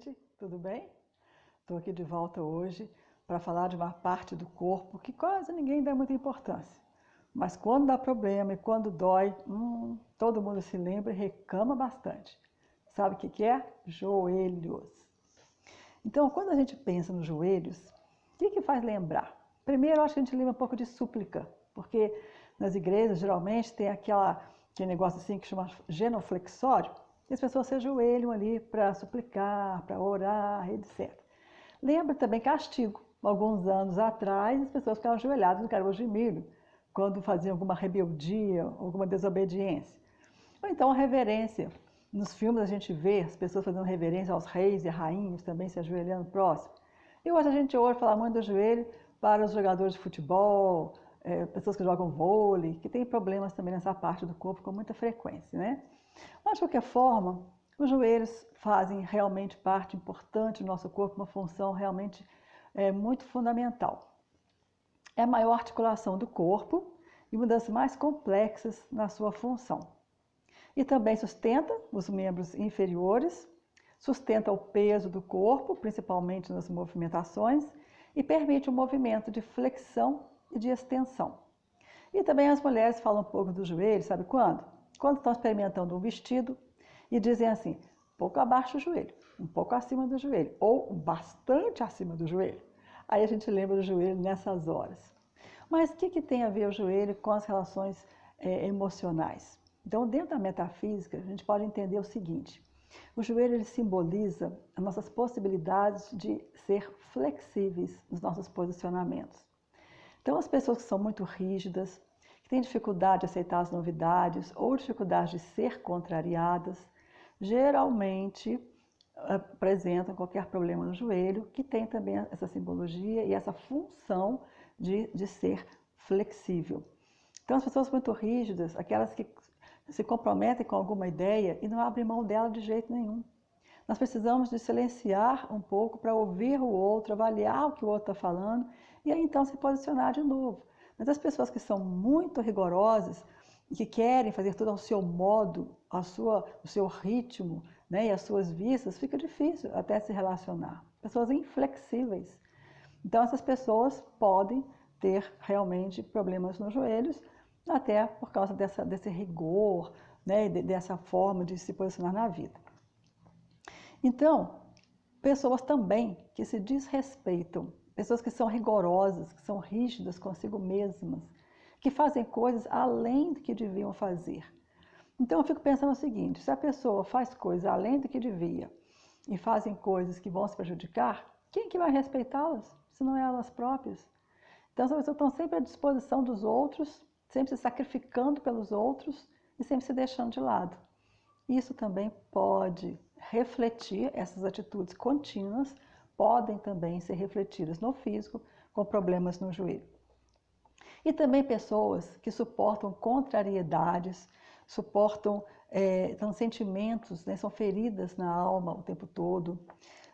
noite, tudo bem? Estou aqui de volta hoje para falar de uma parte do corpo que quase ninguém dá muita importância. Mas quando dá problema e quando dói, todo mundo se lembra e reclama bastante. Sabe o que é? Joelhos. Então, quando a gente pensa nos joelhos, o que faz lembrar? Primeiro, eu acho que a gente lembra um pouco de súplica, porque nas igrejas geralmente tem aquele negócio assim que chama genuflexório, e as pessoas se ajoelham ali para suplicar, para orar, etc. Lembra também castigo. Alguns anos atrás, as pessoas ficavam ajoelhadas no caroço de milho, quando faziam alguma rebeldia, alguma desobediência. Ou então a reverência. Nos filmes a gente vê as pessoas fazendo reverência aos reis e rainhas, também se ajoelhando próximo. E hoje a gente ouve falar muito do joelho para os jogadores de futebol, pessoas que jogam vôlei, que têm problemas também nessa parte do corpo com muita frequência, né? Mas, de qualquer forma, os joelhos fazem realmente parte importante do nosso corpo, uma função realmente muito fundamental. É a maior articulação do corpo e uma das mais complexas na sua função. E também sustenta os membros inferiores, sustenta o peso do corpo, principalmente nas movimentações, e permite o movimento de flexão e de extensão. E também as mulheres falam um pouco do joelho, sabe quando? Quando estão experimentando um vestido e dizem assim, um pouco abaixo do joelho, um pouco acima do joelho, ou bastante acima do joelho. Aí a gente lembra do joelho nessas horas. Mas o que tem a ver o joelho com as relações emocionais? Então, dentro da metafísica, a gente pode entender o seguinte, o joelho ele simboliza as nossas possibilidades de ser flexíveis nos nossos posicionamentos. Então, as pessoas que são muito rígidas, que têm dificuldade de aceitar as novidades ou dificuldade de ser contrariadas, geralmente apresentam qualquer problema no joelho, que tem também essa simbologia e essa função de ser flexível. Então, as pessoas muito rígidas, aquelas que se comprometem com alguma ideia e não abrem mão dela de jeito nenhum. Nós precisamos de silenciar um pouco para ouvir o outro, avaliar o que o outro está falando e aí então se posicionar de novo. Mas as pessoas que são muito rigorosas e que querem fazer tudo ao seu modo, o seu ritmo, né, e as suas vistas, fica difícil até se relacionar. Pessoas inflexíveis. Então essas pessoas podem ter realmente problemas nos joelhos, até por causa desse rigor, né, dessa forma de se posicionar na vida. Então, pessoas também que se desrespeitam, pessoas que são rigorosas, que são rígidas consigo mesmas, que fazem coisas além do que deviam fazer. Então eu fico pensando o seguinte, se a pessoa faz coisas além do que devia e fazem coisas que vão se prejudicar, quem que vai respeitá-las, se não é elas próprias? Então as pessoas estão sempre à disposição dos outros, sempre se sacrificando pelos outros e sempre se deixando de lado. Isso também pode refletir, essas atitudes contínuas podem também ser refletidas no físico com problemas no joelho. E também pessoas que suportam contrariedades, suportam sentimentos, né, são feridas na alma o tempo todo,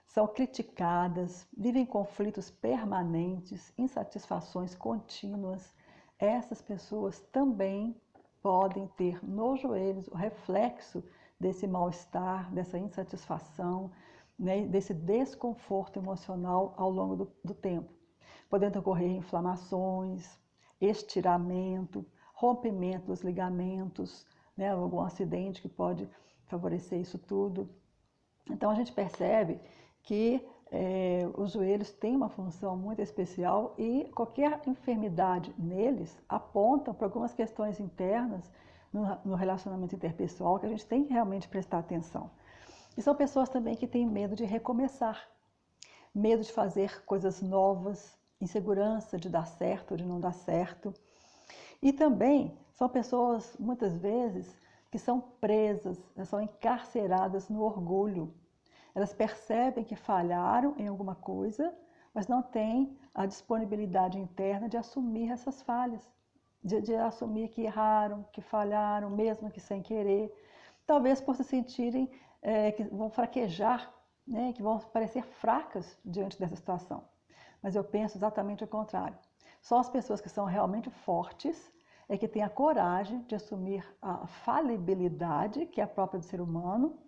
são criticadas, vivem conflitos permanentes, insatisfações contínuas. Essas pessoas também podem ter nos joelhos o reflexo desse mal-estar, dessa insatisfação, né, desse desconforto emocional ao longo do tempo. Podendo ocorrer inflamações, estiramento, rompimento dos ligamentos, né, algum acidente que pode favorecer isso tudo. Então a gente percebe que os joelhos têm uma função muito especial e qualquer enfermidade neles aponta para algumas questões internas no relacionamento interpessoal que a gente tem que realmente prestar atenção. E são pessoas também que têm medo de recomeçar, medo de fazer coisas novas, insegurança de dar certo ou de não dar certo. E também são pessoas, muitas vezes, que são presas, são encarceradas no orgulho. Elas percebem que falharam em alguma coisa, mas não têm a disponibilidade interna de assumir essas falhas, de assumir que erraram, que falharam, mesmo que sem querer. Talvez por se sentirem que vão fraquejar, né, que vão parecer fracas diante dessa situação. Mas eu penso exatamente o contrário. Só as pessoas que são realmente fortes é que têm a coragem de assumir a falibilidade, que é a própria do ser humano,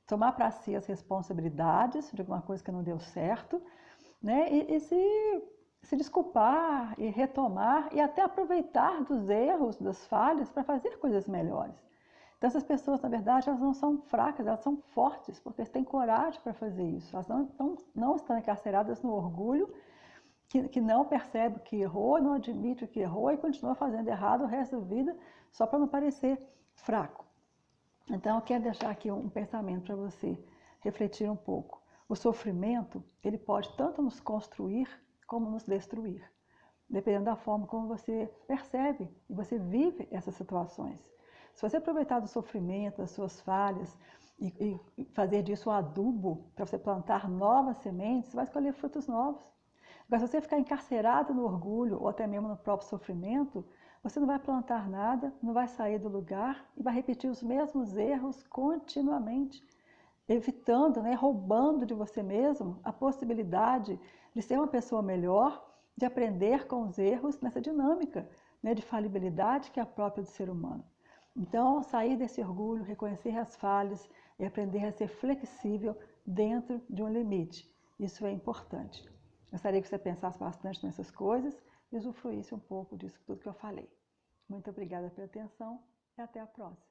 tomar para si as responsabilidades de alguma coisa que não deu certo, né? E se desculpar e retomar e até aproveitar dos erros, das falhas para fazer coisas melhores. Então essas pessoas, na verdade, elas não são fracas, elas são fortes, porque têm coragem para fazer isso. Elas não estão encarceradas no orgulho, que não percebe que errou, não admite o que errou e continua fazendo errado o resto da vida só para não parecer fraco. Então eu quero deixar aqui um pensamento para você refletir um pouco. O sofrimento, ele pode tanto nos construir como nos destruir, dependendo da forma como você percebe e você vive essas situações. Se você aproveitar do sofrimento, das suas falhas e fazer disso um adubo para você plantar novas sementes, você vai colher frutos novos. Agora, se você ficar encarcerado no orgulho ou até mesmo no próprio sofrimento, você não vai plantar nada, não vai sair do lugar e vai repetir os mesmos erros continuamente, evitando, né, roubando de você mesmo a possibilidade de ser uma pessoa melhor, de aprender com os erros nessa dinâmica, né, de falibilidade que é a própria do ser humano. Então, sair desse orgulho, reconhecer as falhas e aprender a ser flexível dentro de um limite. Isso é importante. Gostaria que você pensasse bastante nessas coisas e usufruísse um pouco disso tudo que eu falei. Muito obrigada pela atenção e até a próxima.